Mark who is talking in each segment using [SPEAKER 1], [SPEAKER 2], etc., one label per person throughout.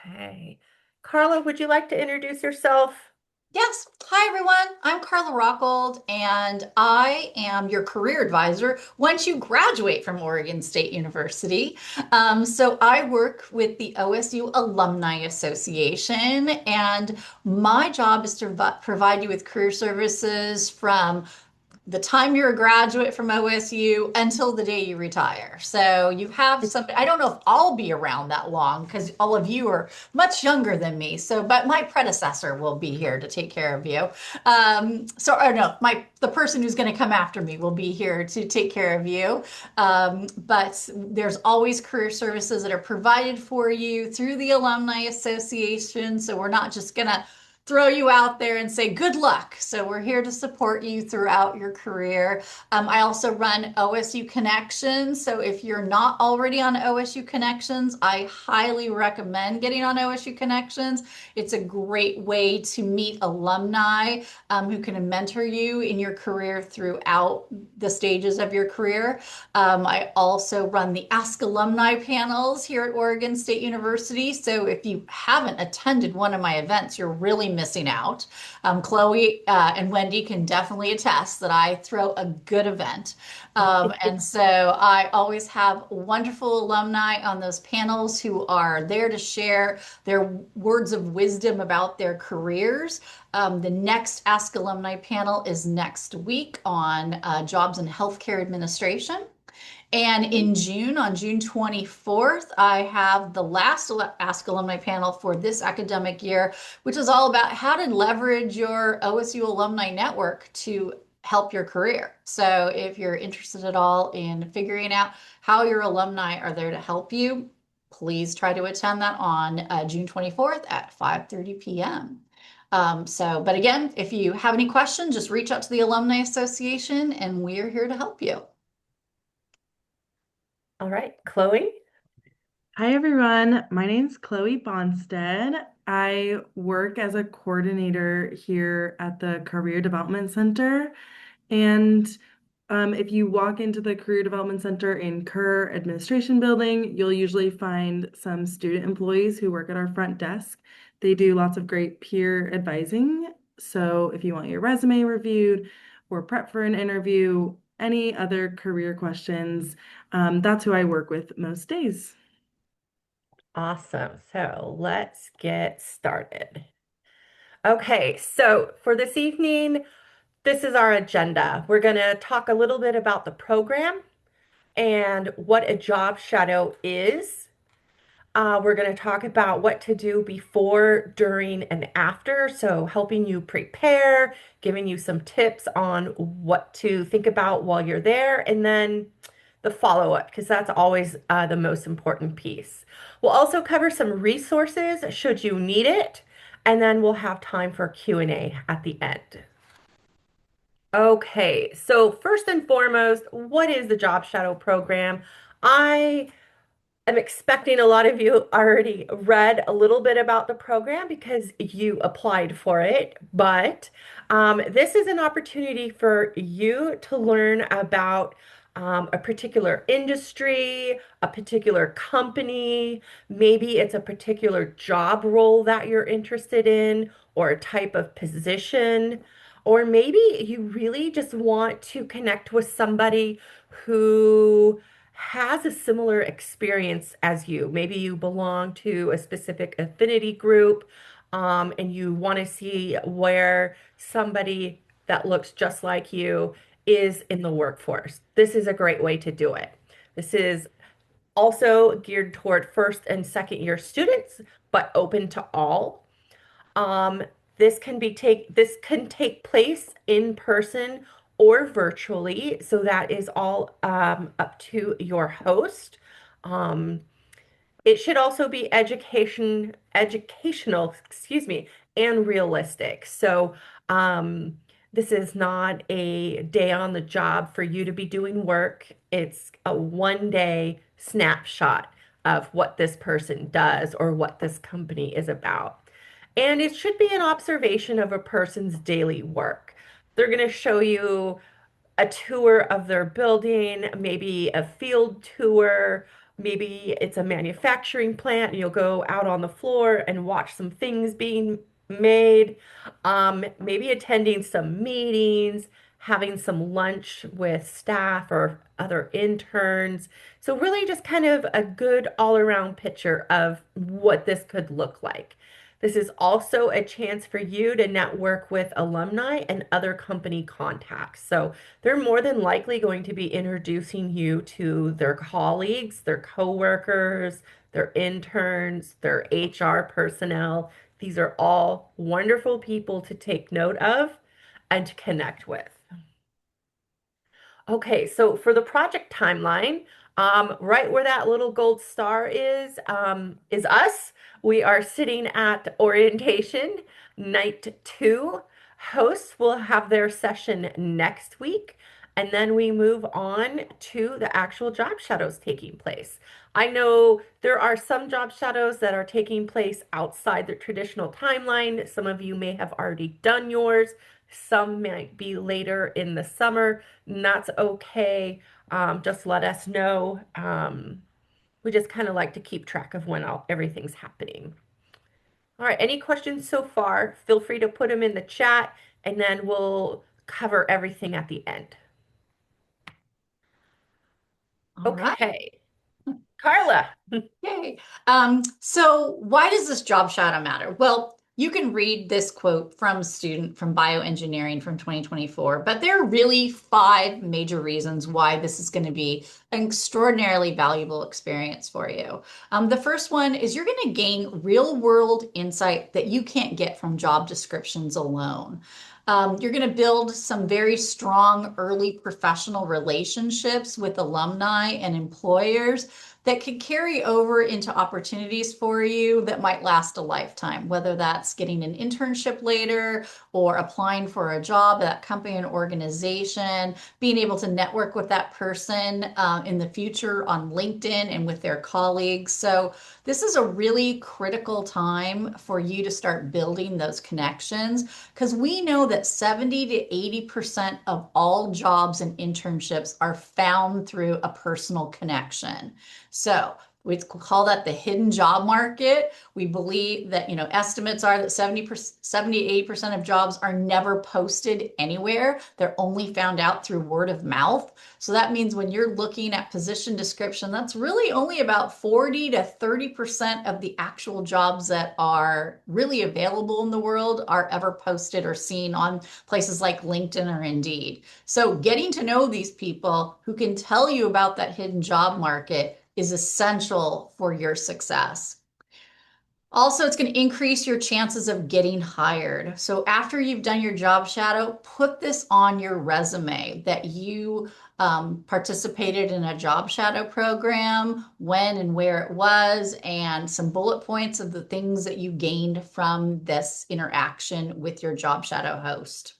[SPEAKER 1] Okay. Carla, would you like to introduce yourself?
[SPEAKER 2] Yes. Hi, everyone. I'm Carla Rockold, and I am your career advisor once you graduate from Oregon State University. So I work with the OSU Alumni Association, and my job is to provide you with career services from the time you're a graduate from OSU until the day you retire. So you have some, I don't know if I'll be around that long because all of you are much younger than me. So, but my predecessor will be here to take care of you. Or no, the person who's going to come after me will be here to take care of you. But there's always career services that are provided for you through the Alumni Association. So we're not just going to throw you out there and say good luck. So we're here to support you throughout your career. I also run OSU Connections. So if you're not already on OSU Connections, I highly recommend getting on OSU Connections. It's a great way to meet alumni who can mentor you in your career throughout the stages of your career. I also run the Ask Alumni panels here at Oregon State University. So if you haven't attended one of my events, you're really missing out. Chloe and Wendy can definitely attest that I throw a good event. And so I always have wonderful alumni on those panels who are there to share their words of wisdom about their careers. The next Ask Alumni panel is next week on jobs in healthcare administration. And in June, on June 24th, I have the last Ask Alumni panel for this academic year, which is all about how to leverage your OSU alumni network to help your career. So if you're interested at all in figuring out how your alumni are there to help you, please try to attend that on June 24th at 5:30 p.m. But again, if you have any questions, just reach out to the Alumni Association and we're here to help you.
[SPEAKER 1] All right, Chloe.
[SPEAKER 3] Hi everyone, my name's Chloe Bonstead. I work as a coordinator here at the Career Development Center. And if you walk into the Career Development Center in Kerr Administration Building, you'll usually find some student employees who work at our front desk. They do lots of great peer advising. So if you want your resume reviewed or prep for an interview, any other career questions, that's who I work with most days.
[SPEAKER 1] Awesome. So let's get started. Okay, so for this evening, this is our agenda. We're going to talk a little bit about the program and what a job shadow is. We're going to talk about what to do before, during, and after. So, helping you prepare, giving you some tips on what to think about while you're there, and then the follow-up, because that's always the most important piece. We'll also cover some resources should you need it, and then we'll have time for Q&A at the end. Okay, so first and foremost, what is the Job Shadow Program? I'm expecting a lot of you already read a little bit about the program because you applied for it, but this is an opportunity for you to learn about a particular industry, a particular company, maybe it's a particular job role that you're interested in, or a type of position, or maybe you really just want to connect with somebody who has a similar experience as you. Maybe you belong to a specific affinity group, and you want to see where somebody that looks just like you is in the workforce. This is a great way to do it. This is also geared toward first and second year students, but open to all. Um, this can take place in person or virtually, so that is all up to your host. Um, it should also be educational, excuse me, and realistic. So, this is not a day on the job for you to be doing work. It's a 1 day snapshot of what this person does or what this company is about. And it should be an observation of a person's daily work. They're going to show you a tour of their building, maybe a field tour, Maybe it's a manufacturing plant and you'll go out on the floor and watch some things being made. Maybe attending some meetings, having some lunch with staff or other interns. So really just kind of a good all-around picture of what this could look like. This is also a chance for you to network with alumni and other company contacts. So they're more than likely going to be introducing you to their colleagues, their coworkers, their interns, their HR personnel. These are all wonderful people to take note of and to connect with. Okay, so for the project timeline, right where that little gold star is us. We are sitting at orientation, night 2. Hosts will have their session next week, and then we move on to the actual job shadows taking place. I know there are some job shadows that are taking place outside the traditional timeline. Some of you may have already done yours. Some might be later in the summer, and that's okay. Just let us know. We just kind of like to keep track of when everything's happening. All right, any questions so far? Feel free to put them in the chat, and then we'll cover everything at the end.
[SPEAKER 2] All right.
[SPEAKER 1] Okay, Carla.
[SPEAKER 2] Yay. So why does this job shadow matter? Well, you can read this quote from a student from bioengineering from 2024, but there are really 5 major reasons why this is going to be an extraordinarily valuable experience for you. The first one is you're going to gain real world insight that you can't get from job descriptions alone. You're going to build some very strong early professional relationships with alumni and employers that could carry over into opportunities for you that might last a lifetime, whether that's getting an internship later or applying for a job at that company and organization, being able to network with that person in the future on LinkedIn and with their colleagues. So this is a really critical time for you to start building those connections because we know that 70 to 80% of all jobs and internships are found through a personal connection. So we call that the hidden job market. We believe that, estimates are that 78% of jobs are never posted anywhere. They're only found out through word of mouth. So that means when you're looking at position description, that's really only about 40 to 30% of the actual jobs that are really available in the world are ever posted or seen on places like LinkedIn or Indeed. So getting to know these people who can tell you about that hidden job market is essential for your success. Also, it's going to increase your chances of getting hired. So after you've done your job shadow, put this on your resume that you participated in a job shadow program, when and where it was, and some bullet points of the things that you gained from this interaction with your job shadow host.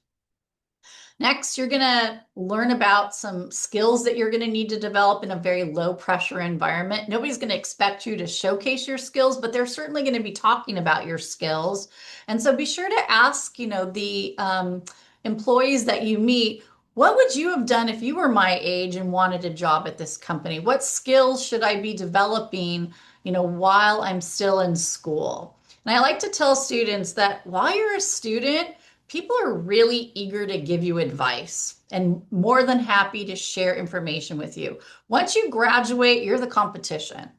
[SPEAKER 2] Next, you're going to learn about some skills that you're going to need to develop in a very low pressure environment. Nobody's going to expect you to showcase your skills, but they're certainly going to be talking about your skills. And so be sure to ask, the employees that you meet, what would you have done if you were my age and wanted a job at this company? What skills should I be developing, while I'm still in school? And I like to tell students that while you're a student, people are really eager to give you advice and more than happy to share information with you. Once you graduate, you're the competition.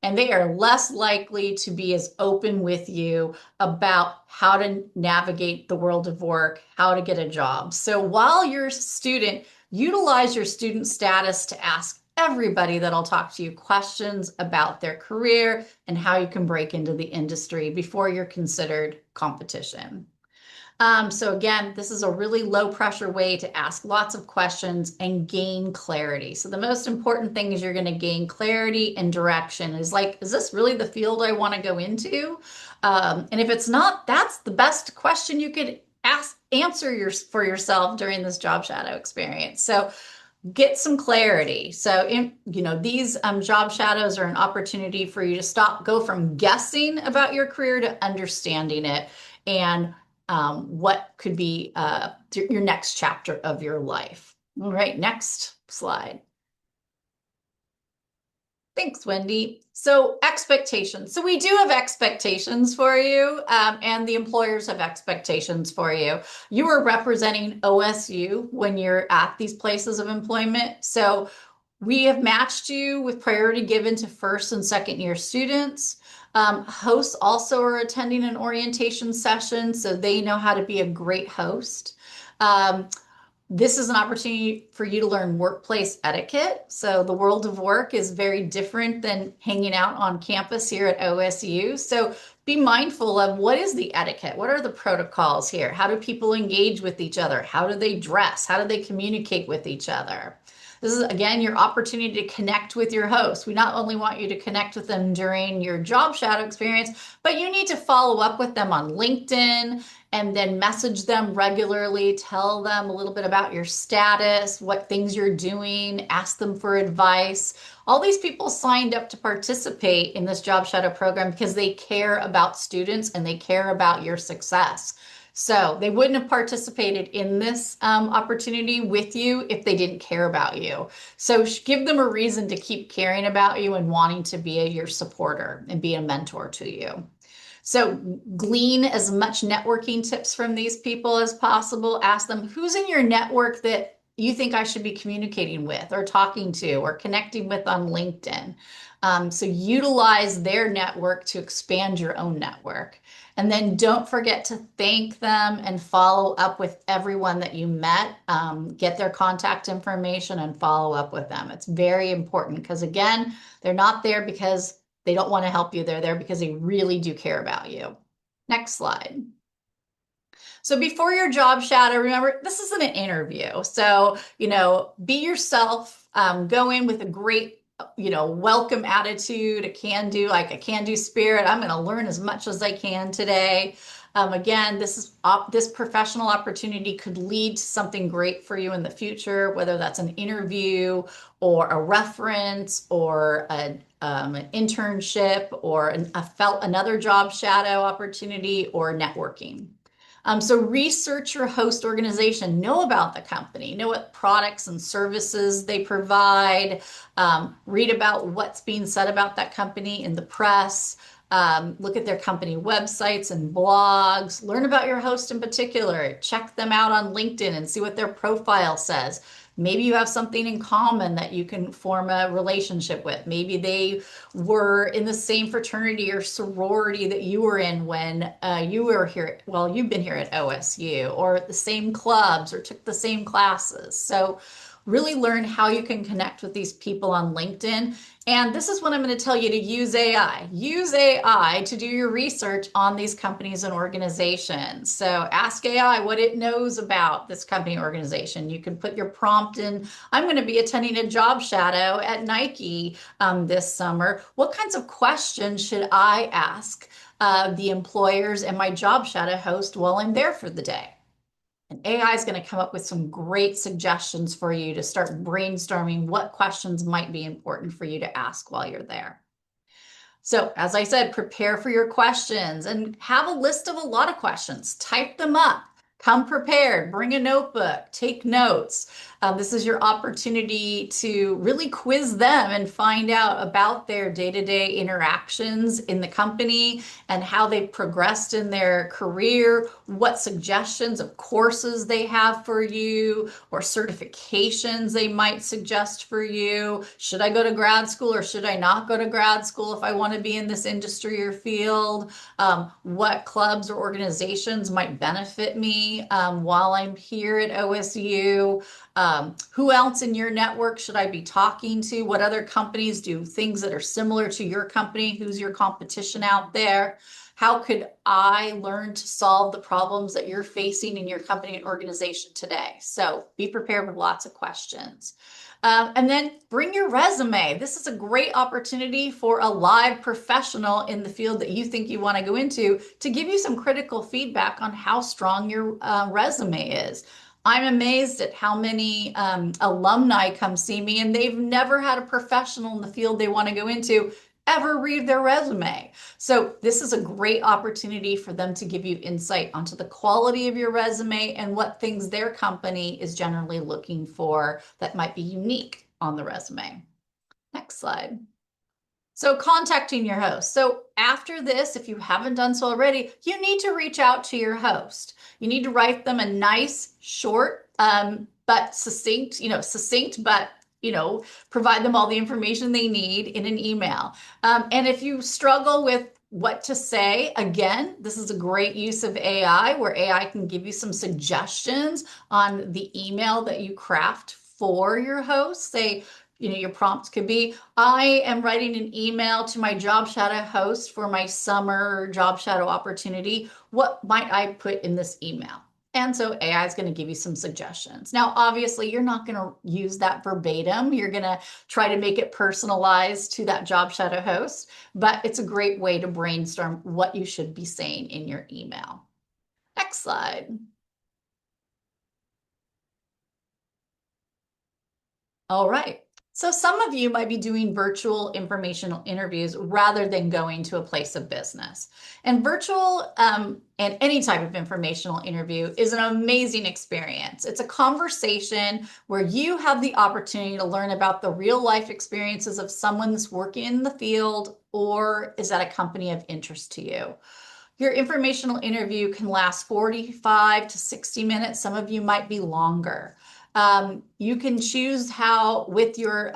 [SPEAKER 2] And they are less likely to be as open with you about how to navigate the world of work, how to get a job. So while you're a student, utilize your student status to ask everybody that'll talk to you questions about their career and how you can break into the industry before you're considered competition. So again, this is a really low pressure way to ask lots of questions and gain clarity. So the most important thing is you're going to gain clarity and direction. Is this really the field I want to go into? And if it's not, that's the best question you could answer for yourself during this job shadow experience. So get some clarity. So, these job shadows are an opportunity for you to go from guessing about your career to understanding it and what could be your next chapter of your life. All right, next slide. Thanks, Wendy. So expectations. So we do have expectations for you, and the employers have expectations for you. You are representing OSU when you're at these places of employment. So we have matched you with priority given to first and second year students. Hosts also are attending an orientation session, so they know how to be a great host. Um, this is an opportunity for you to learn workplace etiquette. So the world of work is very different than hanging out on campus here at OSU. So be mindful of what is the etiquette? What are the protocols here? How do people engage with each other? How do they dress? How do they communicate with each other? This is, again, your opportunity to connect with your host. We not only want you to connect with them during your job shadow experience, but you need to follow up with them on LinkedIn and then message them regularly, tell them a little bit about your status, what things you're doing, ask them for advice. All these people signed up to participate in this job shadow program because they care about students and they care about your success. So they wouldn't have participated in this opportunity with you if they didn't care about you. So give them a reason to keep caring about you and wanting to be your supporter and be a mentor to you. So glean as much networking tips from these people as possible. Ask them, who's in your network that you think I should be communicating with or talking to or connecting with on LinkedIn? So utilize their network to expand your own network. And then don't forget to thank them and follow up with everyone that you met. Get their contact information and follow up with them. It's very important because, again, they're not there because they don't want to help you. They're there because they really do care about you. Next slide. So before your job shadow, remember, this isn't an interview. So, be yourself, go in with a great welcome attitude, a can-do spirit. I'm going to learn as much as I can today. Again, this professional opportunity could lead to something great for you in the future, whether that's an interview or a reference or an internship or another job shadow opportunity or networking. So research your host organization, know about the company, know what products and services they provide, read about what's being said about that company in the press, look at their company websites and blogs, learn about your host in particular, check them out on LinkedIn and see what their profile says. Maybe you have something in common that you can form a relationship with. Maybe they were in the same fraternity or sorority that you were in when you were here. Well, you've been here at OSU, or the same clubs or took the same classes. So really learn how you can connect with these people on LinkedIn. And this is what I'm going to tell you to use AI. Use AI to do your research on these companies and organizations. So ask AI what it knows about this company or organization. You can put your prompt in, I'm going to be attending a job shadow at Nike this summer. What kinds of questions should I ask the employers and my job shadow host while I'm there for the day? And AI is going to come up with some great suggestions for you to start brainstorming what questions might be important for you to ask while you're there. So, as I said, prepare for your questions and have a list of a lot of questions. Type them up. Come prepared. Bring a notebook. Take notes. This is your opportunity to really quiz them and find out about their day-to-day interactions in the company and how they've progressed in their career, what suggestions of courses they have for you or certifications they might suggest for you. Should I go to grad school or should I not go to grad school if I want to be in this industry or field? What clubs or organizations might benefit me while I'm here at OSU? Who else in your network should I be talking to? What other companies do things that are similar to your company? Who's your competition out there? How could I learn to solve the problems that you're facing in your company and organization today? So be prepared with lots of questions. And then bring your resume. This is a great opportunity for a live professional in the field that you think you want to go into to give you some critical feedback on how strong your resume is. I'm amazed at how many alumni come see me and they've never had a professional in the field they want to go into ever read their resume. So this is a great opportunity for them to give you insight onto the quality of your resume and what things their company is generally looking for that might be unique on the resume. Next slide. So contacting your host. So after this, if you haven't done so already, you need to reach out to your host. You need to write them a nice, short, but succinct, succinct, but provide them all the information they need in an email. And if you struggle with what to say, again, this is a great use of AI where AI can give you some suggestions on the email that you craft for your host. Say, your prompts could be, I am writing an email to my Job Shadow host for my summer Job Shadow opportunity. What might I put in this email? And so AI is going to give you some suggestions. Now, obviously, you're not going to use that verbatim. You're going to try to make it personalized to that Job Shadow host, but it's a great way to brainstorm what you should be saying in your email. Next slide. All right. So some of you might be doing virtual informational interviews rather than going to a place of business. And virtual and any type of informational interview is an amazing experience. It's a conversation where you have the opportunity to learn about the real life experiences of someone that's working in the field or is at a company of interest to you. Your informational interview can last 45 to 60 minutes. Some of you might be longer. You can choose how, with your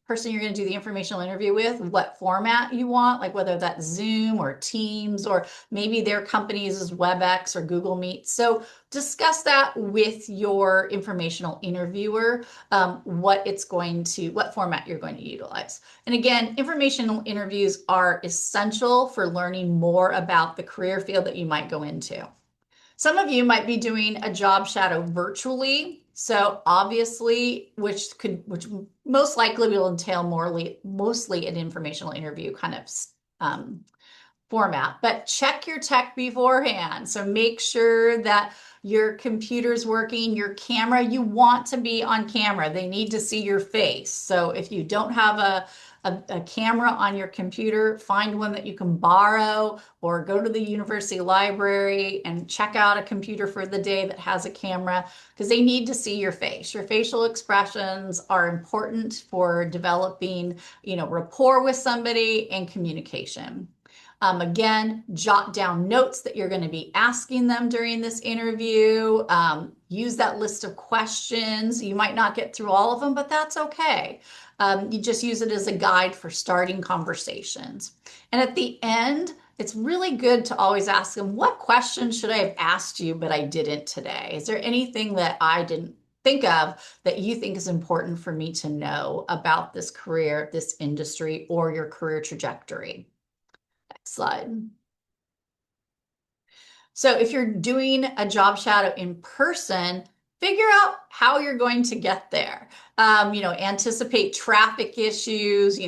[SPEAKER 2] person you're going to do the informational interview with, what format you want, like whether that's Zoom or Teams, or maybe their company uses WebEx or Google Meet. So discuss that with your informational interviewer, what format you're going to utilize. And again, informational interviews are essential for learning more about the career field that you might go into. Some of you might be doing a job shadow virtually. So obviously, which most likely will entail mostly an informational interview kind of format, but check your tech beforehand. So make sure that your computer's working, your camera, you want to be on camera. They need to see your face. So if you don't have a camera on your computer, find one that you can borrow or go to the university library and check out a computer for the day that has a camera because they need to see your face. Your facial expressions are important for developing, rapport with somebody and communication. Again, jot down notes that you're going to be asking them during this interview. Use that list of questions. You might not get through all of them, but that's okay. You just use it as a guide for starting conversations. And at the end, it's really good to always ask them, what questions should I have asked you, but I didn't today? Is there anything that I didn't think of that you think is important for me to know about this career, this industry, or your career trajectory? Next slide. So if you're doing a job shadow in person, figure out how you're going to get there. Anticipate traffic issues,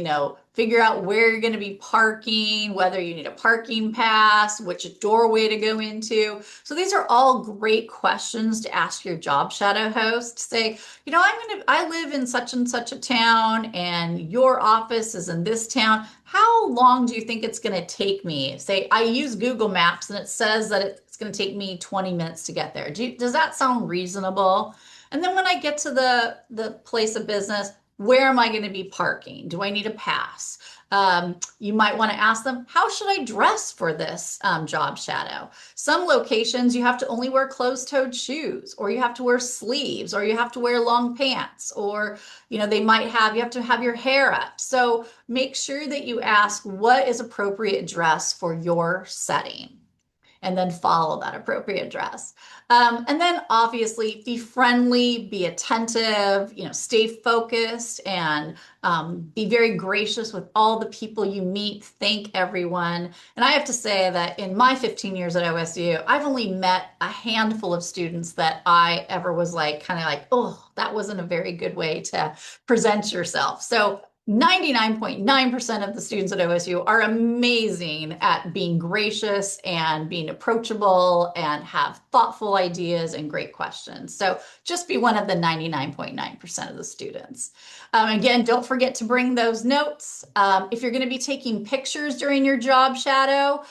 [SPEAKER 2] figure out where you're going to be parking, whether you need a parking pass, which doorway to go into. So these are all great questions to ask your job shadow host. Say, I live in such and such a town and your office is in this town. How long do you think it's going to take me? Say, I use Google Maps and it says that it's going to take me 20 minutes to get there. Does that sound reasonable? And then when I get to the place of business, where am I going to be parking? Do I need a pass? You might want to ask them, how should I dress for this job shadow? Some locations you have to only wear closed-toed shoes, or you have to wear sleeves, or you have to wear long pants, or you have to have your hair up. So make sure that you ask what is appropriate dress for your setting, and then follow that appropriate dress. And then obviously be friendly, be attentive, stay focused, and be very gracious with all the people you meet. Thank everyone. And I have to say that in my 15 years at OSU, I've only met a handful of students that I ever was oh, that wasn't a very good way to present yourself. So 99.9% of the students at OSU are amazing at being gracious and being approachable and have thoughtful ideas and great questions. So just be one of the 99.9% of the students. Again, don't forget to bring those notes. If you're going to be taking pictures during your job shadow,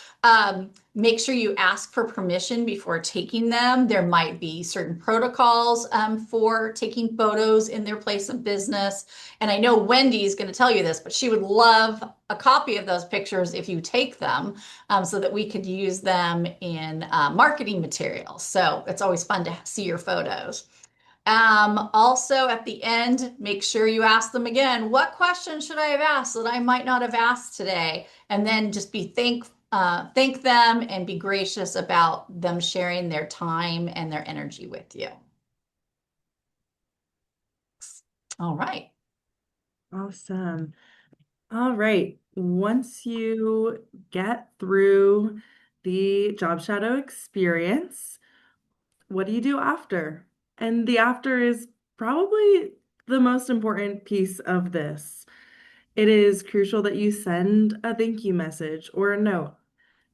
[SPEAKER 2] Make sure you ask for permission before taking them. There might be certain protocols for taking photos in their place of business. And I know Wendy is going to tell you this, but she would love a copy of those pictures if you take them so that we could use them in marketing materials. So it's always fun to see your photos. Also, at the end, make sure you ask them again, what question should I have asked that I might not have asked today? And then just thank them and be gracious about them sharing their time and their energy with you. All right.
[SPEAKER 3] Awesome. All right. Once you get through the job shadow experience, what do you do after? And the after is probably the most important piece of this. It is crucial that you send a thank you message or a note.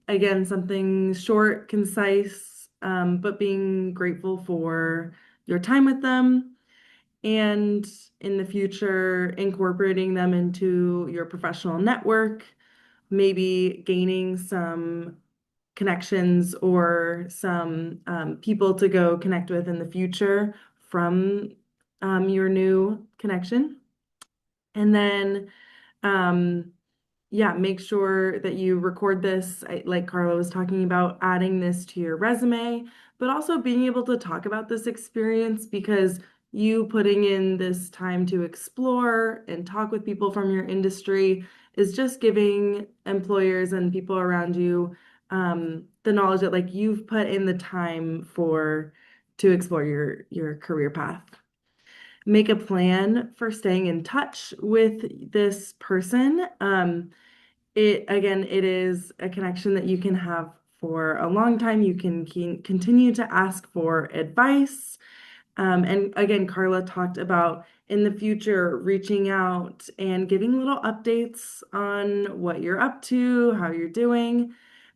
[SPEAKER 3] Again, something short, concise, but being grateful for your time with them and in the future, incorporating them into your professional network, maybe gaining some connections or some people to go connect with in the future from your new connection. And then, um, yeah, make sure that you record this, like Carla was talking about, adding this to your resume, but also being able to talk about this experience because you putting in this time to explore and talk with people from your industry is just giving employers and people around you the knowledge that like you've put in the time for to explore your career path. Make a plan for staying in touch with this person. It again, it is a connection that you can have for a long time. You can continue to ask for advice. And again, Carla talked about in the future reaching out and giving little updates on what you're up to, how you're doing.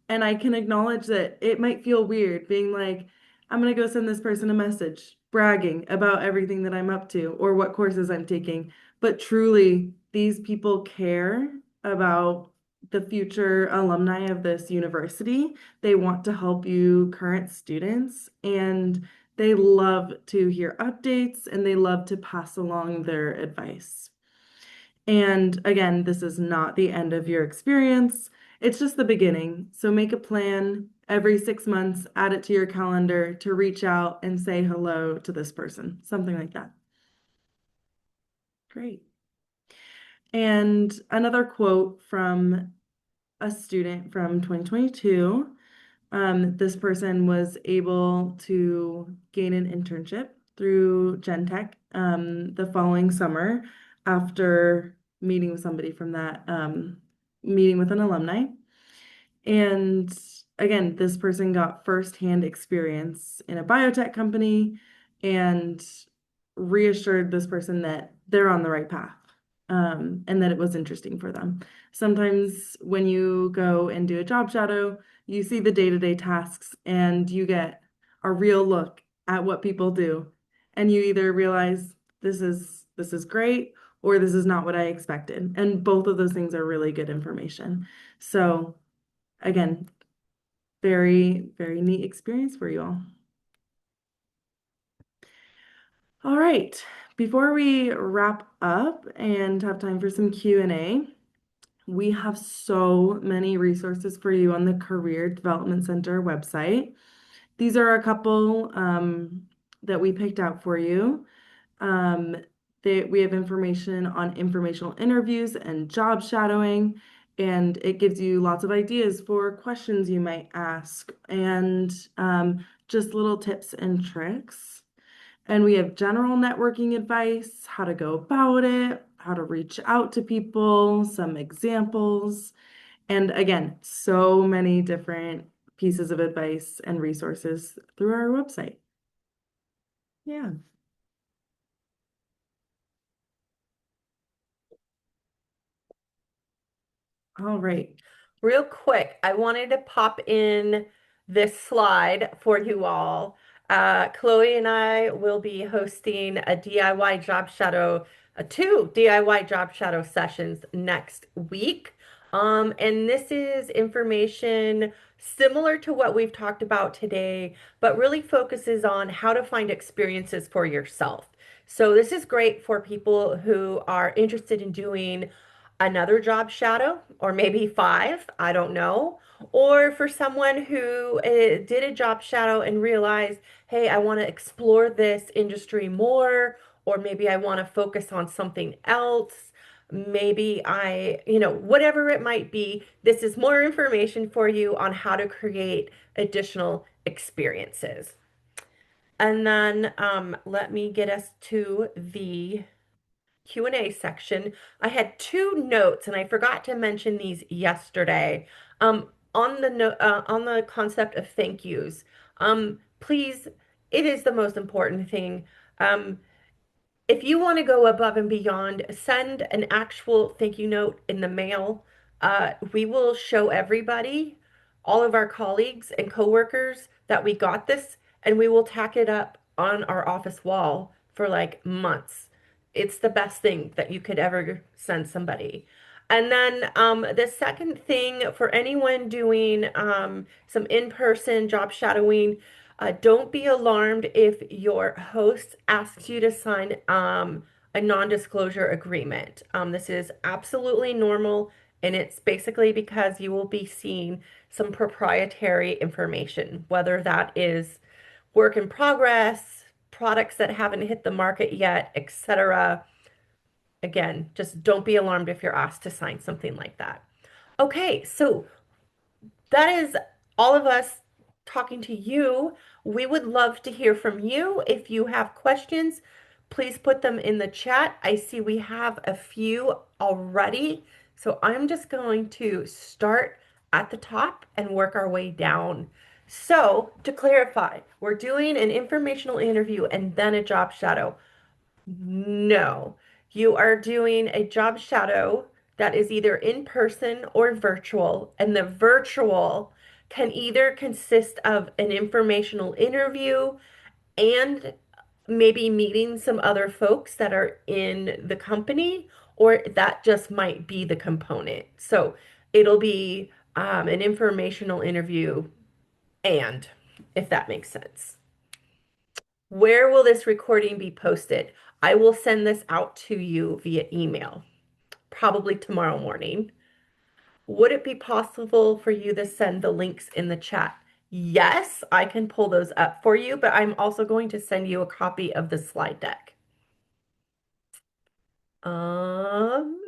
[SPEAKER 3] And I can acknowledge that it might feel weird being like, I'm going to go send this person a message bragging about everything that I'm up to or what courses I'm taking. But truly, these people care about the future alumni of this university. They want to help you, current students, and they love to hear updates and they love to pass along their advice. And again, this is not the end of your experience. It's just the beginning. So make a plan every 6 months, add it to your calendar to reach out and say hello to this person, something like that. Great. And another quote from a student from 2022. This person was able to gain an internship through Gentech the following summer after meeting with somebody from that meeting with an alumni. And again, this person got firsthand experience in a biotech company and reassured this person that they're on the right path, and that it was interesting for them. Sometimes when you go and do a job shadow, you see the day-to-day tasks and you get a real look at what people do. And you either realize this is great or this is not what I expected. And both of those things are really good information. So again, very, very neat experience for you all. All right, before we wrap up and have time for some Q&A, we have so many resources for you on the Career Development Center website. These are a couple that we picked out for you. We have information on informational interviews and job shadowing, and it gives you lots of ideas for questions you might ask and just little tips and tricks. And we have general networking advice, how to go about it, how to reach out to people, some examples, and again, so many different pieces of advice and resources through our website. Yeah. All right.
[SPEAKER 1] Real quick, I wanted to pop in this slide for you all. Chloe and I will be hosting a two DIY job shadow sessions next week. And this is information similar to what we've talked about today, but really focuses on how to find experiences for yourself. So this is great for people who are interested in doing another job shadow, or maybe five, I don't know. Or for someone who did a job shadow and realized, hey, I want to explore this industry more, or maybe I want to focus on something else. Maybe whatever it might be, this is more information for you on how to create additional experiences. And then let me get us to the Q&A section. I had two notes and I forgot to mention these yesterday. On the on the concept of thank yous. Please, it is the most important thing. Um, if you want to go above and beyond, send an actual thank you note in the mail. We will show everybody, all of our colleagues and coworkers, that we got this, and we will tack it up on our office wall for like months. It's the best thing that you could ever send somebody. And then the second thing for anyone doing some in-person job shadowing, don't be alarmed if your host asks you to sign a non-disclosure agreement. This is absolutely normal, and it's basically because you will be seeing some proprietary information, whether that is work in progress, products that haven't hit the market yet, etc. Again, just don't be alarmed if you're asked to sign something like that. Okay, so that is all of us talking to you. We would love to hear from you. If you have questions, please put them in the chat. I see we have a few already. So I'm just going to start at the top and work our way down. So to clarify, we're doing an informational interview and then a job shadow. No, you are doing a job shadow that is either in person or virtual, and the virtual can either consist of an informational interview and maybe meeting some other folks that are in the company, or that just might be the component. So it'll be an informational interview, and if that makes sense. Where will this recording be posted? I will send this out to you via email, probably tomorrow morning. Would it be possible for you to send the links in the chat? Yes, I can pull those up for you, but I'm also going to send you a copy of the slide deck. Um,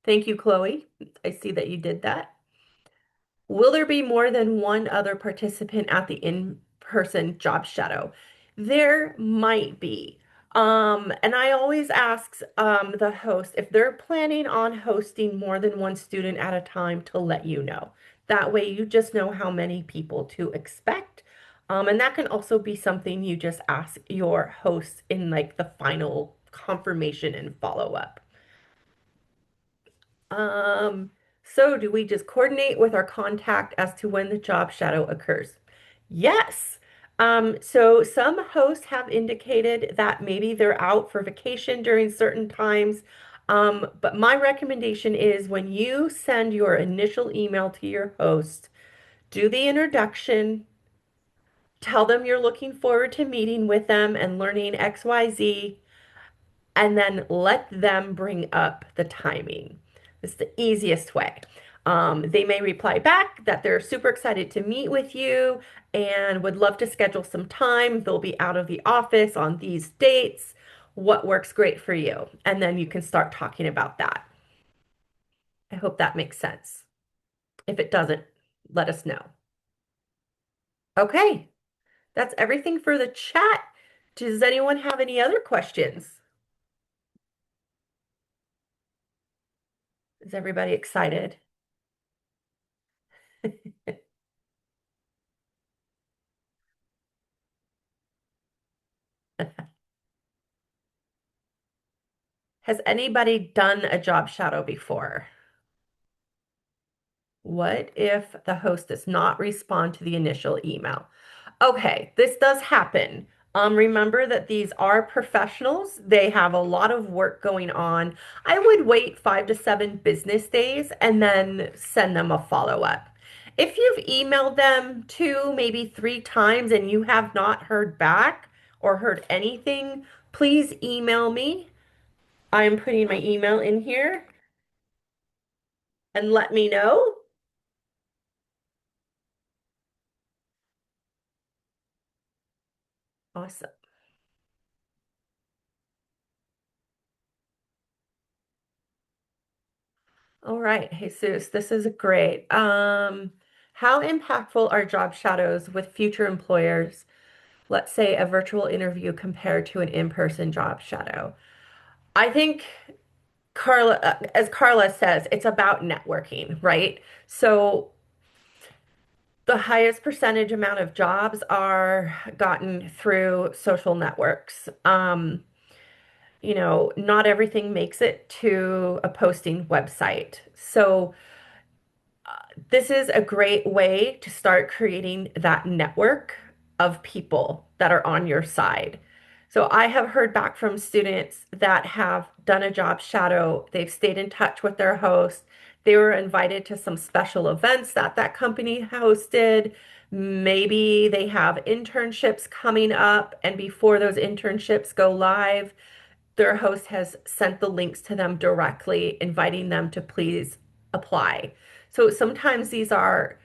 [SPEAKER 1] Thank you, Chloe. I see that you did that. Will there be more than one other participant at the in-person job shadow? There might be. And I always ask the host if they're planning on hosting more than one student at a time to let you know. That way you just know how many people to expect. And that can also be something you just ask your host in like the final confirmation and follow-up. So do we just coordinate with our contact as to when the job shadow occurs? Yes. So some hosts have indicated that maybe they're out for vacation during certain times. But my recommendation is when you send your initial email to your host, do the introduction, tell them you're looking forward to meeting with them and learning XYZ, and then let them bring up the timing. It's the easiest way. They may reply back that they're super excited to meet with you and would love to schedule some time. They'll be out of the office on these dates. What works great for you? And then you can start talking about that. I hope that makes sense. If it doesn't, let us know. Okay, that's everything for the chat. Does anyone have any other questions? Is everybody excited? Has anybody done a job shadow before? What if the host does not respond to the initial email? Okay, this does happen. Remember that these are professionals. They have a lot of work going on. I would wait 5 to 7 business days and then send them a follow-up. If you've emailed them 2, maybe 3 times and you have not heard back or heard anything, please email me. I'm putting my email in here and let me know. Awesome. All right, Jesus, this is great. How impactful are job shadows with future employers? Let's say a virtual interview compared to an in-person job shadow. I think as Carla says, it's about networking, right? So the highest percentage amount of jobs are gotten through social networks. Not everything makes it to a posting website. So this is a great way to start creating that network of people that are on your side. So I have heard back from students that have done a job shadow. They've stayed in touch with their host. They were invited to some special events that that company hosted. Maybe they have internships coming up, and before those internships go live, their host has sent the links to them directly, inviting them to please apply. So sometimes these are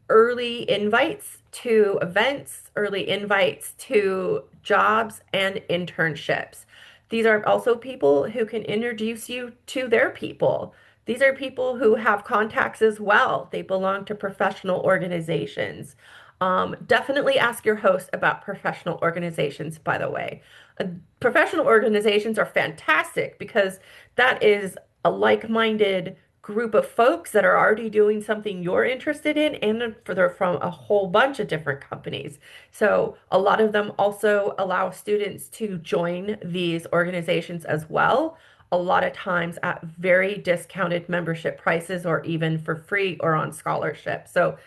[SPEAKER 1] early invites to events, early invites to jobs and internships. These are also people who can introduce you to their people. These are people who have contacts as well. They belong to professional organizations. Definitely ask your host about professional organizations, by the way. Uh, Professional organizations are fantastic because that is a like-minded group of folks that are already doing something you're interested in, and they're from a whole bunch of different companies. So a lot of them also allow students to join these organizations as well, a lot of times at very discounted membership prices or even for free or on scholarship. So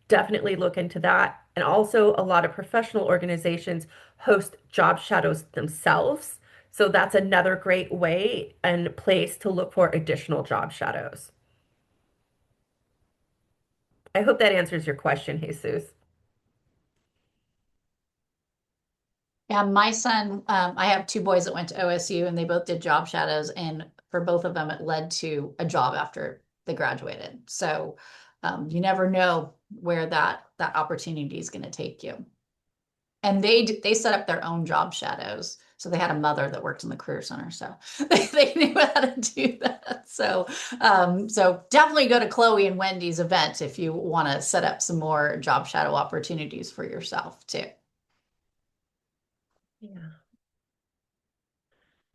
[SPEAKER 1] definitely look into that. And also, a lot of professional organizations host job shadows themselves. So that's another great way and place to look for additional job shadows. I hope that answers your question, Jesus.
[SPEAKER 2] Yeah, my son, I have two boys that went to OSU and they both did job shadows, and for both of them, it led to a job after they graduated. So you never know where that opportunity is going to take you. And they set up their own job shadows. So they had a mother that worked in the career center, so they knew how to do that. So definitely go to Chloe and Wendy's event if you want to set up some more job shadow opportunities for yourself too.
[SPEAKER 1] Yeah.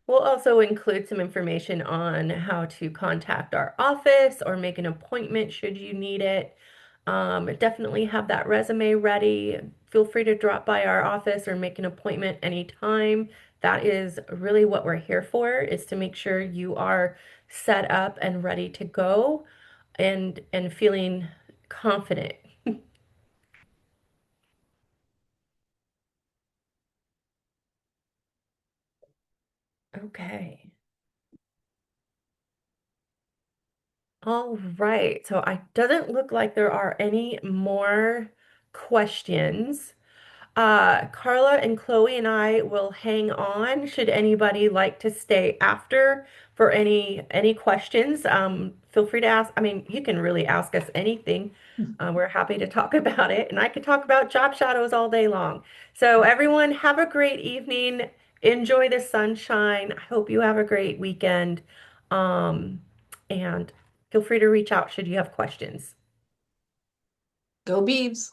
[SPEAKER 1] We'll also include some information on how to contact our office or make an appointment should you need it. Definitely have that resume ready. Feel free to drop by our office or make an appointment anytime. That is really what we're here for, is to make sure you are set up and ready to go and feeling confident. Okay. All right. So I doesn't look like there are any more questions. Carla and Chloe and I will hang on should anybody like to stay after for any questions. Feel free to ask. I mean, you can really ask us anything. We're happy to talk about it, and I could talk about job shadows all day long. So everyone, have a great evening. Enjoy the sunshine. I hope you have a great weekend. Um, and feel free to reach out should you have questions.
[SPEAKER 2] Go Beavs.